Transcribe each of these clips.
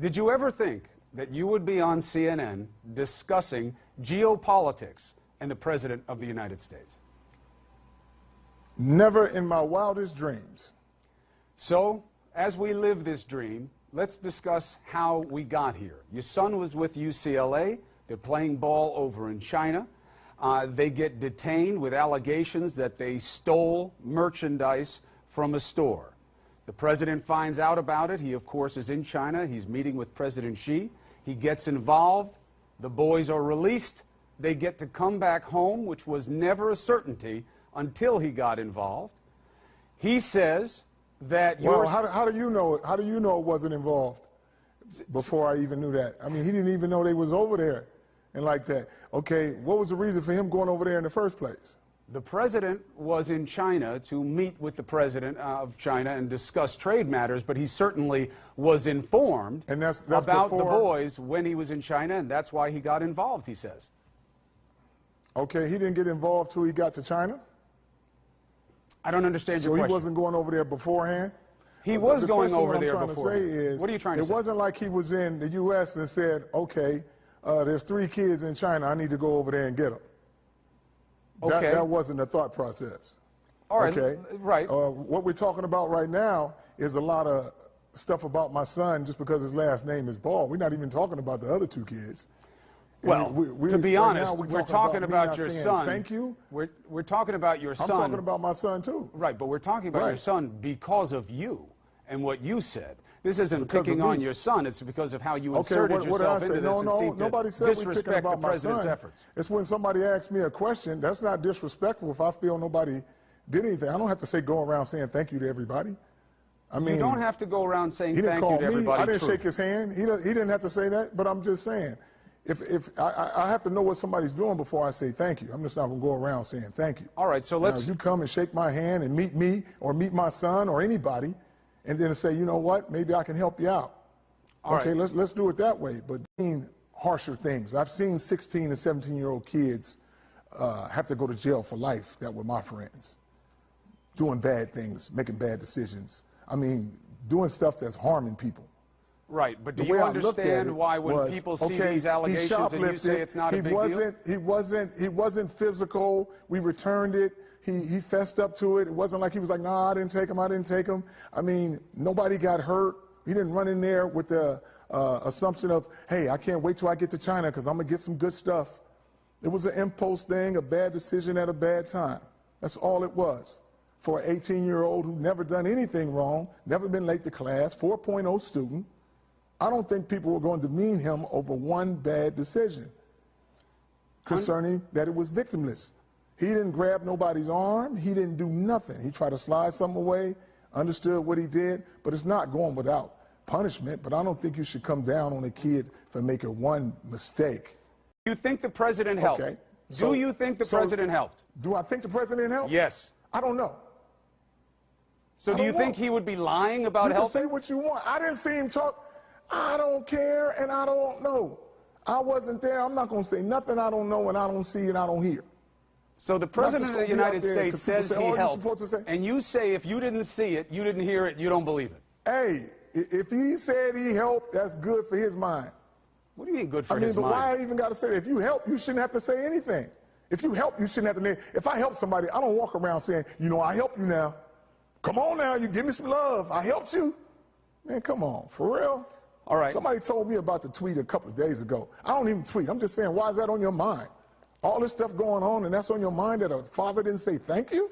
Did you ever think that you would be on CNN discussing geopolitics and the President of the United States? Never in my wildest dreams. So, as we live this dream, let's discuss how we got here. Your son was with UCLA. They're playing ball over in China. They get detained with allegations that they stole merchandise from a store. The president finds out about it. He, of course, is in China. He's meeting with President Xi. He gets involved. The boys are released. They get to come back home, which was never a certainty until he got involved. He says that well, how do you know it? How do you know it wasn't involved before I even knew that? I mean, he didn't even know they was over there and like that. Okay, what was the reason for him going over there in the first place? The president was in China to meet with the president of China and discuss trade matters, but he certainly was informed about the boys when he was in China, and that's why he got involved, he says. Okay, he didn't get involved till he got to China? I don't understand your question. So he wasn't going over there beforehand? He was going over there before. What are you trying to say? It wasn't like he was in the U.S. and said, okay, there's 3 kids in China, I need to go over there and get them. Okay. That wasn't the thought process. All right. Okay. Right. What we're talking about right now is a lot of stuff about my son just because his last name is Ball. We're not even talking about the other 2 kids. Well, to be honest, we're talking about your son. Thank you. We're talking about your son. I'm talking about my son, too. Right, but we're talking about your son because of you and what you said. This isn't picking on your son. It's because of how you inserted yourself into this and seemed to disrespect the president's efforts. It's when somebody asks me a question. That's not disrespectful if I feel nobody did anything. I don't have to say go around saying thank you to everybody. I mean, you don't have to go around saying thank you to everybody. I didn't shake his hand. He didn't have to say that, but I'm just saying. If I have to know what somebody's doing before I say thank you. I'm just not going to go around saying thank you. All right, so let's... Now, you come and shake my hand and meet me or meet my son or anybody, and then say, you know what, maybe I can help you out. Okay, let's do it that way. But harsher things. I've seen 16 and 17-year-old kids have to go to jail for life that were my friends, doing bad things, making bad decisions. I mean, doing stuff that's harming people. Right, but do you understand why when people see these allegations and you say it's not a big deal? He wasn't physical. We returned it. He fessed up to it. It wasn't like he was like, nah, I didn't take him. I mean, nobody got hurt. He didn't run in there with the assumption of, hey, I can't wait till I get to China because I'm going to get some good stuff. It was an impulse thing, a bad decision at a bad time. That's all it was. For an 18-year-old who never done anything wrong, never been late to class, 4.0 student, I don't think people were going to demean him over one bad decision concerning that it was victimless. He didn't grab nobody's arm. He didn't do nothing. He tried to slide something away, understood what he did, but it's not going without punishment. But I don't think you should come down on a kid for making one mistake. Do you think the president helped? Okay. Do you think the president helped? Do I think the president helped? Yes. I don't know. So do you think he would be lying about helping? You can say what you want. I didn't see him talk. I don't care and I don't know. I wasn't there. I'm not going to say nothing I don't know and I don't see and I don't hear. So the President of the United States says he helped, and you say if you didn't see it, you didn't hear it, you don't believe it. Hey, if he said he helped, that's good for his mind. What do you mean good for his mind? But why I even got to say that? If you help, you shouldn't have to say anything. If you help, you shouldn't have to. If I help somebody, I don't walk around saying, you know, I help you now. Come on now, you give me some love. I helped you. Man, come on, for real? All right. Somebody told me about the tweet a couple of days ago. I don't even tweet. I'm just saying, why is that on your mind? All this stuff going on, and that's on your mind that a father didn't say thank you?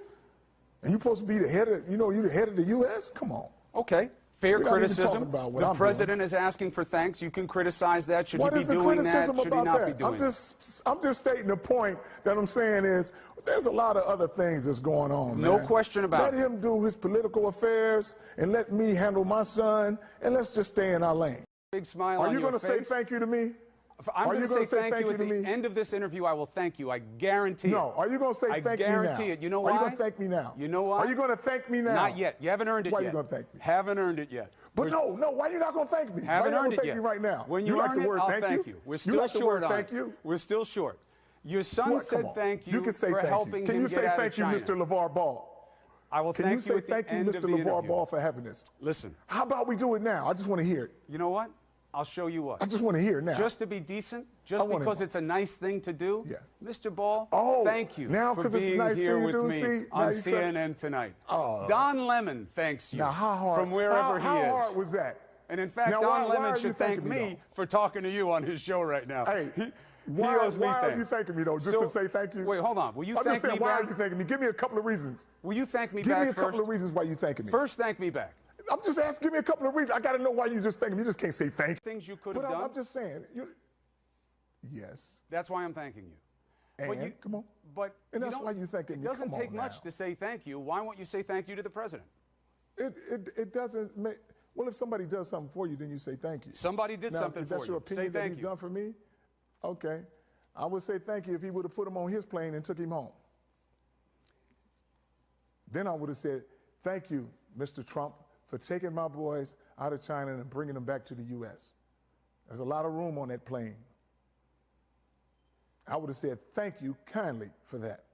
And you're supposed to be the head of, you're the head of the U.S.? Come on. Okay. Fair criticism. The president is asking for thanks. You can criticize that. Should he be doing that? Should he not be doing that? I'm just stating the point that I'm saying is there's a lot of other things that's going on, man. No question about it. Let him do his political affairs and let me handle my son, and let's just stay in our lane. Big smile on your face. Are you going to say thank you to me? I'm going to say thank you at the end of this interview. I will thank you. I guarantee it. No. Are you going to say thank me now? I guarantee it. You know why? Are you going to thank me now? You know why? Are you going to thank me now? Not yet. You haven't earned it yet. Why are you going to thank me? Haven't earned it yet. But no. Why are you not going to thank me? Haven't earned it yet. Why are you going to thank me right now? When you earn it, I'll thank you. We're still short on it. We're still short. Your son said thank you for helping him get out of China. Can you say thank you, Mr. LeVar Ball? I will thank you at the end of the interview. Can you say thank you, Mr. LeVar Ball, for having this? Listen. How about we do it now? I just want to hear it. You know what? I'll show you what. I just want to hear it now. Just to be decent, just because it's a nice thing to do. Yeah. Mr. Ball, Oh, thank you now for 'cause it's a being nice here thing with to do, me see? Now on you said- CNN tonight. Oh. Don Lemon thanks you Now, how hard? from wherever how he is. hard was that? And in fact, Now, Don why Lemon are you should thank thanking me, me for talking to you on his show right now. Hey, he why owes me are thanks. you thanking me, though, just So- to say thank you? Wait, hold on. Will you I'm thank just saying, me why back? are you thanking me? Give me a couple of reasons. Will you thank me Give back me a first? couple of reasons why you thanking me. First, thank me back. I'm just asking, give me a couple of reasons. I got to know why you just thanking me. You just can't say thank you. Things you could But have done. I'm just saying, yes. That's why I'm thanking you. And, come on. But And you that's don't- why you thanking me. It doesn't Come take on much now. to say thank you. Why won't you say thank you to the president? It doesn't make, well, if somebody does something for you, then you say thank you. Somebody did Now, something if for that's you. your opinion Say that thank he's you. done for me, okay. I would say thank you if he would have put him on his plane and took him home. Then I would have said, thank you, Mr. Trump, for taking my boys out of China and bringing them back to the U.S. There's a lot of room on that plane. I would have said, thank you kindly for that.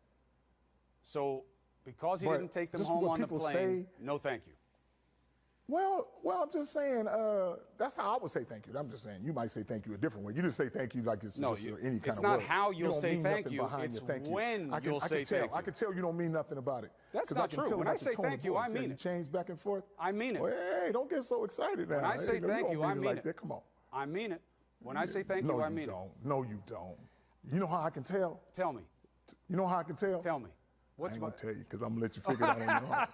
So because he But didn't take them just home what on the people plane, say- no thank you. Well, I'm just saying, that's how I would say thank you. I'm just saying, you might say thank you a different way. You just say thank you like it's No, just you- any kind it's of not word. how you'll don't say mean thank nothing you, behind it's your thank you. when I can, you'll I say can tell. thank you. I can tell you don't mean nothing about it. That's 'Cause not I can true. tell When by I the say tone of thank you, voice. I mean You it. change back and forth. I mean it. Well, hey, don't get so excited now. When I say Hey, thank you, don't I mean it mean like it. that. Come on. I mean it. When I say thank No, you, I you mean don't. No, you don't. You know how I can tell? it. Tell me. You know how I can tell? Tell me. I What's ain't my gonna tell you because I'm gonna let you figure it out on your own.